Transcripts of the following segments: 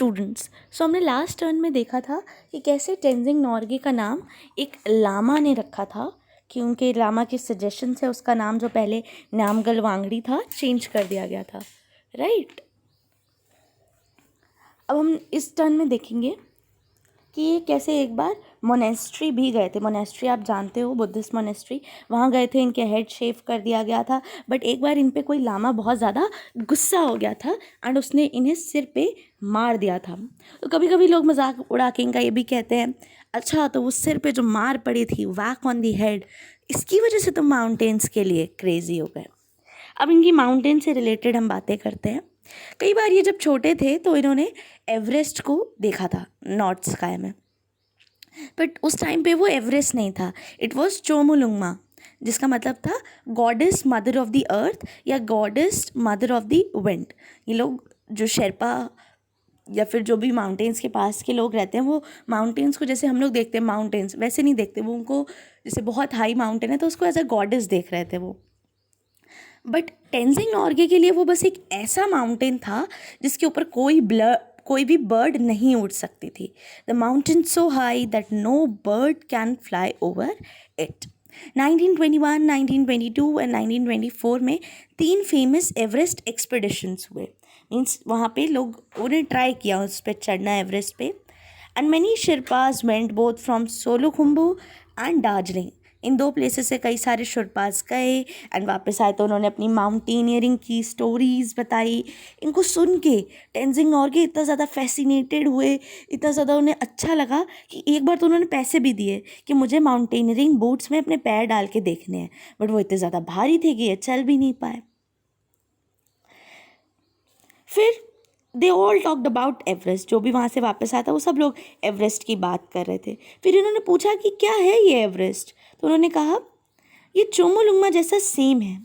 Students, सो हमने last turn में देखा था कि कैसे तेंजिंग नोर्गे का नाम एक लामा ने रखा था, कि उनके लामा के सजेशन से उसका नाम जो पहले नामगल वांगड़ी था चेंज कर दिया गया था, राइट। अब हम इस टर्न में देखेंगे कि ये कैसे एक बार मोनेस्ट्री भी गए थे। मोनेस्ट्री आप जानते हो, बुद्धिस्ट मोनेस्ट्री, वहाँ गए थे, इनके हेड शेव कर दिया गया था। बट एक बार इन पे कोई लामा बहुत ज़्यादा गुस्सा हो गया था एंड उसने इन्हें सिर पे मार दिया था। तो कभी कभी लोग मजाक उड़ा के इनका ये भी कहते हैं, अच्छा तो वो सिर पे जो मार पड़ी थी, वैक ऑन दी हेड, इसकी वजह से तुम माउंटेन्स के लिए क्रेजी हो गए। अब इनकी माउंटेन से रिलेटेड हम बातें करते हैं। कई बार ये जब छोटे थे तो इन्होंने एवरेस्ट को देखा था नॉर्थ स्काई में, बट उस टाइम पे वो एवरेस्ट नहीं था, इट वॉज चोमुलुंगमा, जिसका मतलब था goddess mother of the earth या goddess mother of the wind. ये लोग जो शेरपा या फिर जो भी माउंटेन्स के पास के लोग रहते हैं, वो माउंटेन्स को जैसे हम लोग देखते हैं माउंटेन्स, वैसे नहीं देखते वो उनको, जैसे बहुत हाई माउंटेन है तो उसको एज अ गॉडेस देख रहे थे वो। बट तेंजिंग नोर्गे के लिए वो बस एक ऐसा माउंटेन था जिसके ऊपर कोई भी बर्ड नहीं उड़ सकती थी। The mountain so high that no bird can fly over it. 1921, 1922 and 1924 में 3 फेमस एवरेस्ट एक्सपेडिशंस हुए। मीन्स वहाँ पे लोग उन्हें ट्राई किया उस पर चढ़ना, एवरेस्ट पे। And many Sherpas went both from Solukhumbu and Darjeeling. इन 2 प्लेसेस से कई सारे शिरपाज गए एंड वापस आए तो उन्होंने अपनी माउंटेनियरिंग की स्टोरीज़ बताई। इनको सुन के तेंजिंग नोर्गे इतना ज़्यादा फैसिनेटेड हुए, इतना ज़्यादा उन्हें अच्छा लगा कि एक बार तो उन्होंने पैसे भी दिए कि मुझे माउंटेनियरिंग बूट्स में अपने पैर डाल के देखने हैं। बट वो इतने ज़्यादा भारी थे कि ये चल भी नहीं पाए। फिर they all talked about Everest. जो भी वहाँ से वापस आया था वो सब लोग एवरेस्ट की बात कर रहे थे। फिर इन्होंने पूछा कि क्या है ये एवरेस्ट, तो उन्होंने कहा ये चोमुलुंगमा जैसा सेम है,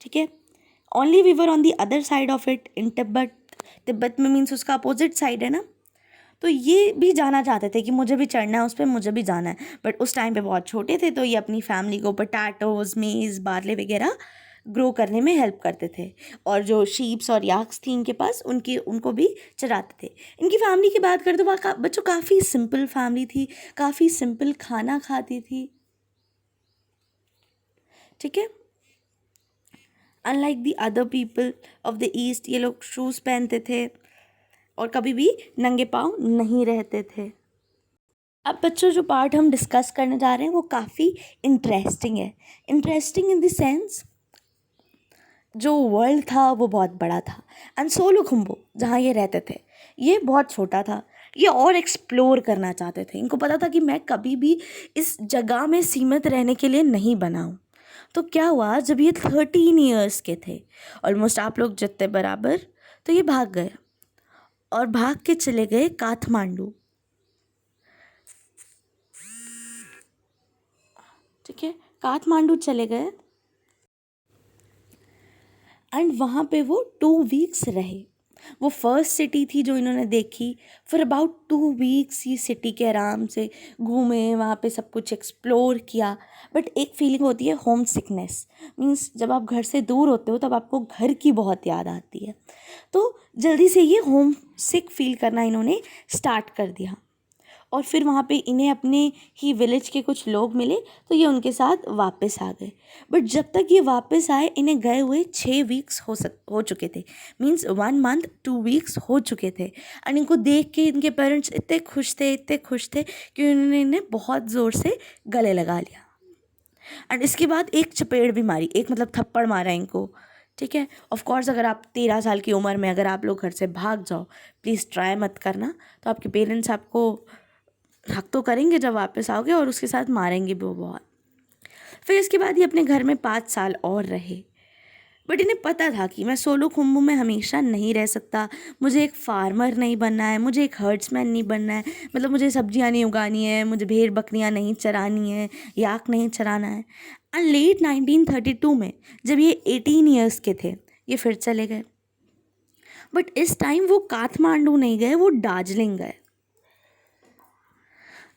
ठीक है, only we were on the other side of it in Tibet. Tibet में मीन्स उसका अपोजिट साइड है ना। तो ये भी जाना चाहते थे कि मुझे भी चढ़ना है उस पर, मुझे भी जाना है। बट उस टाइम पे बहुत छोटे थे तो ये अपनी फैमिली को पोटैटोज, मेज़, बार्ले वगैरह ग्रो करने में हेल्प करते थे। और जो शीप्स और याक्स थी इनके पास, उनको भी चराते थे। इनकी फैमिली की बात करें तो वह बच्चों काफ़ी सिंपल फैमिली थी, काफ़ी सिंपल खाना खाती थी, ठीक है। Unlike the other people of the east, ये लोग शूज़ पहनते थे और कभी भी नंगे पाँव नहीं रहते थे। अब बच्चों जो पार्ट हम डिस्कस करने जा रहे हैं वो काफ़ी इंटरेस्टिंग है। इंटरेस्टिंग इन द सेंस जो वर्ल्ड था वो बहुत बड़ा था एंड सोलुखुम्बू जहाँ ये रहते थे ये बहुत छोटा था। ये और एक्सप्लोर करना चाहते थे। इनको पता था कि मैं कभी भी इस जगह में सीमित रहने के लिए नहीं बना हूँ। तो क्या हुआ, जब ये 13 ईयर्स के थे, ऑलमोस्ट आप लोग जितने बराबर, तो ये भाग गए और भाग के चले गए काठमांडू, ठीक है। काठमांडू चले गए एंड वहाँ पे वो 2 वीक्स रहे। वो फर्स्ट सिटी थी जो इन्होंने देखी। फिर अबाउट 2 वीक्स ये सिटी के आराम से घूमे, वहाँ पे सब कुछ एक्सप्लोर किया। बट एक फीलिंग होती है होम सिकनेस, मीन्स जब आप घर से दूर होते हो तब आपको घर की बहुत याद आती है। तो जल्दी से ये होम सिक फील करना इन्होंने स्टार्ट कर दिया। और फिर वहाँ पे इन्हें अपने ही विलेज के कुछ लोग मिले तो ये उनके साथ वापस आ गए। बट जब तक ये वापस आए इन्हें गए हुए 6 वीक्स हो चुके थे, मीन्स 1 मंथ 2 वीक्स हो चुके थे। एंड इनको देख के इनके पेरेंट्स इतने खुश थे कि उन्होंने इन्हें बहुत ज़ोर से गले लगा लिया। एंड इसके बाद एक चपेड़ भी मारी, एक मतलब थप्पड़ मारा इनको, ठीक है। ऑफ कोर्स अगर आप 13 साल की उम्र में अगर आप लोग घर से भाग जाओ, प्लीज़ ट्राई मत करना। तो आपके पेरेंट्स आपको हक तो करेंगे जब वापस आओगे और उसके साथ मारेंगे भी वो बहुत। फिर इसके बाद ये अपने घर में 5 साल और रहे। बट इन्हें पता था कि मैं सोलुखुम्बू में हमेशा नहीं रह सकता, मुझे एक फार्मर नहीं बनना है, मुझे एक हर्ड्समैन नहीं बनना है, मतलब मुझे सब्जियां नहीं उगानी है, मुझे भेड़ बकरियां नहीं चरानी है, याक नहीं चराना है। एंड लेट 1932 में जब ये 18 ईयर्स के थे ये फिर चले गए। बट इस टाइम वो काठमांडू नहीं गए, वो दार्जिलिंग गए।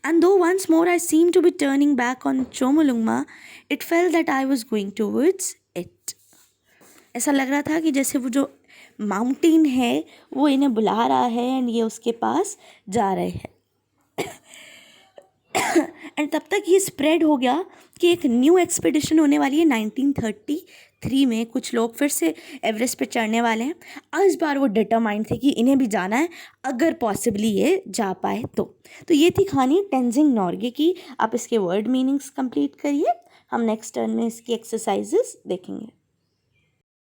And though once more I seemed to be turning back on Chomolungma, it felt that I was going towards it. ऐसा लग रहा था कि जैसे वो जो माउंटेन है वो इन्हें बुला रहा है एंड ये उसके पास जा रहे हैं। एंड तब तक ये स्प्रेड हो गया कि एक न्यू एक्सपीडिशन होने वाली है 1933 में। कुछ लोग फिर से एवरेस्ट पे चढ़ने वाले हैं। इस बार वो डिटरमाइंड थे कि इन्हें भी जाना है, अगर पॉसिबली ये जा पाए तो ये थी कहानी टेंजिंग नॉर्गे की। आप इसके वर्ड मीनिंग्स कंप्लीट करिए। हम नेक्स्ट टर्न में इसकी एक्सरसाइजेस देखेंगे।